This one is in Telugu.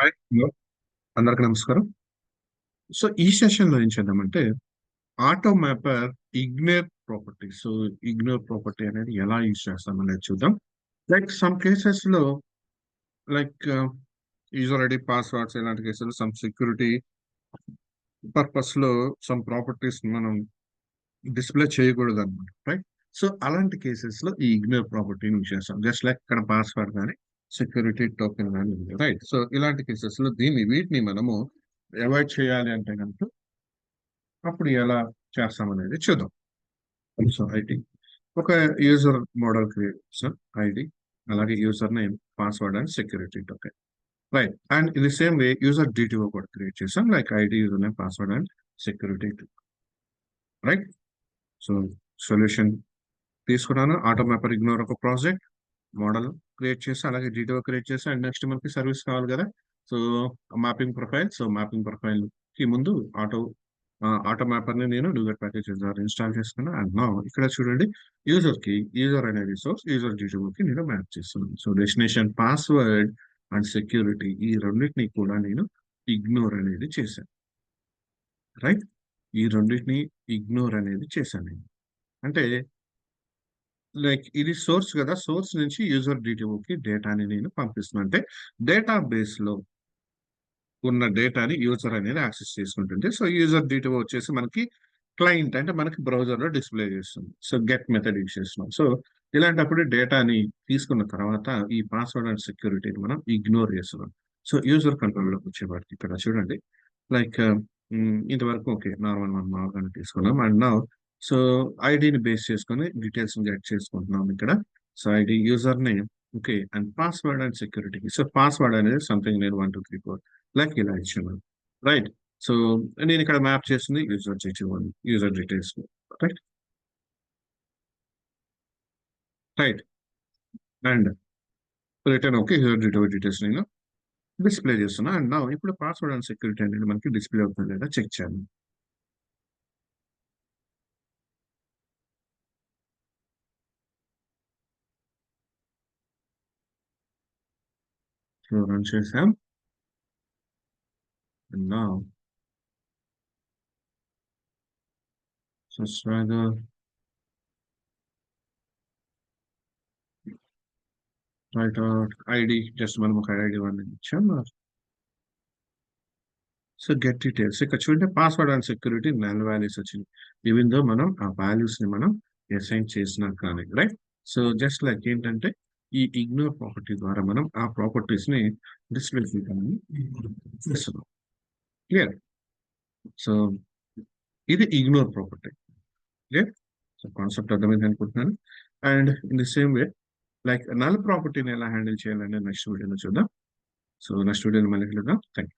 హాయ్ హలో అందరికి నమస్కారం. సో ఈ సెషన్ లో ఏం చేద్దామంటే auto mapper ignore property. So ignore property అనేది ఎలా యూజ్ చేస్తాం అనేది చూద్దాం. లైక్ సమ్ కేసెస్ లో లైక్ యూజర్ ఐడి పాస్వర్డ్స్ ఇలాంటి కేసులు సమ్ సెక్యూరిటీ పర్పస్ లో సమ్ ప్రాపర్టీస్ మనం డిస్ప్లే చేయకూడదు అనమాట, రైట్? సో అలాంటి కేసెస్ లో ఈ ఇగ్నోర్ ప్రాపర్టీని యూజ్ చేస్తాం. జస్ట్ లైక్ ఇక్కడ పాస్వర్డ్ కానీ సెక్యూరిటీ టోకెన్ కానీ ఉంది, రైట్? సో ఇలాంటి కేసెస్ లో వీటిని మనము అవాయిడ్ చేయాలి అంటే కనుక అప్పుడు ఎలా చేస్తామనేది చూద్దాం. సో ఐడి ఒక యూజర్ మోడల్ క్రియేట్ చేస్తాం, ఐడి అలాగే user name password and security token, right? And in the same way user DTO కూడా క్రియేట్ చేస్తాం, like ID user name password and security, right? So solution తీసుకున్నాను. ఆటో మ్యాపర్ ఇగ్నోర్ ఒక ప్రాజెక్ట్ మోడల్ క్రియేట్ చేసి అలాగే డిటిఓ క్రియేట్ చేసి అండ్ నెక్స్ట్ మనకి సర్వీస్ కావాలి కదా. So mapping profile, so mapping profile కి ముందు ఆటో మ్యాపర్ ని నేను డూగెట్ ప్యాకేజ్ ఇన్స్టాల్ చేసుకున్నాను. అండ్ నా ఇక్కడ చూడండి, యూజర్ అనే రిసోర్స్ యూజర్ డిటిఓ కి నేను మ్యాప్ చేస్తున్నాను. So destination password and security ఈ రెండింటిని కూడా నేను ఇగ్నోర్ అనేది చేశాను, రైట్? ఈ రెండింటిని ఇగ్నోర్ అనేది చేశాను నేను. అంటే లైక్ ఇది సోర్స్ కదా, సోర్స్ నుంచి యూజర్ డిటిఓకి డేటాని నేను పంపిస్తున్నాను. అంటే డేటాబేస్ లో ఉన్న డేటాని యూజర్ అనేది యాక్సెస్ చేసుకుంటుంది. సో యూజర్ డిటిఓ వచ్చేసి మనకి క్లయింట్ అంటే మనకి బ్రౌజర్ లో డిస్ప్లే చేస్తుంది. సో గెట్ మెథడ్ యూజ్ చేస్తున్నాం. సో ఇలాంటప్పుడు డేటాని తీసుకున్న తర్వాత ఈ పాస్వర్డ్ అండ్ సెక్యూరిటీని మనం ఇగ్నోర్ చేస్తున్నాం. సో యూజర్ కంట్రోల్లోకి వచ్చేవాడికి ఇక్కడ చూడండి, లైక్ ఇంతవరకు ఓకే నార్మల్ మనం నార్మల్ తీసుకున్నాం. అండ్ నా సో ఐడిని బేస్ చేసుకొని డీటెయిల్స్ గెట్ చేసుకుంటున్నాం ఇక్కడ. So ID user name, okay, and password and security. So password అనేది సంథింగ్ నేను 1 2 3 4 లైక్ ఇలా ఇచ్చాను, రైట్? సో నేను ఇక్కడ మ్యాప్ చేస్తుంది user details, right? Right. And return okay user details నేను డిస్ప్లే చేస్తున్నా. అండ్ నా ఇప్పుడు పాస్వర్డ్ అండ్ సెక్యూరిటీ అనేది మనకి డిస్ప్లే అవుతుంది లేదా చెక్ చేయాలి. సో రన్ చేసాం. అండ్ నా so Swagger right ID just మనం ఒక ఐడి వన్ ఇచ్చాం. సో గెట్ డీటెయిల్స్ ఇక్కడ చూడండి, password and security null values వచ్చింది, ఈవెన్ దో మనం ఆ వాల్యూస్ ని మనం అసైన్ చేసినా కానీ, రైట్? సో జస్ట్ లైక్ ఏంటంటే ఈ ఇగ్నోర్ ప్రాపర్టీ ద్వారా మనం ఆ ప్రాపర్టీస్ ని డిస్ప్లే చేయడానికి చేస్తున్నాం. క్లియర్? సో ఇది ignore property. Clear? So concept అర్థమైంది అనుకుంటున్నాను. And in the same way like null ప్రాపర్టీని ఎలా హ్యాండిల్ చేయాలని నెక్స్ట్ వీడియోలో చూద్దాం. సో నెక్స్ట్ వీడియోలో మళ్ళీ కలుద్దాం. Thank you.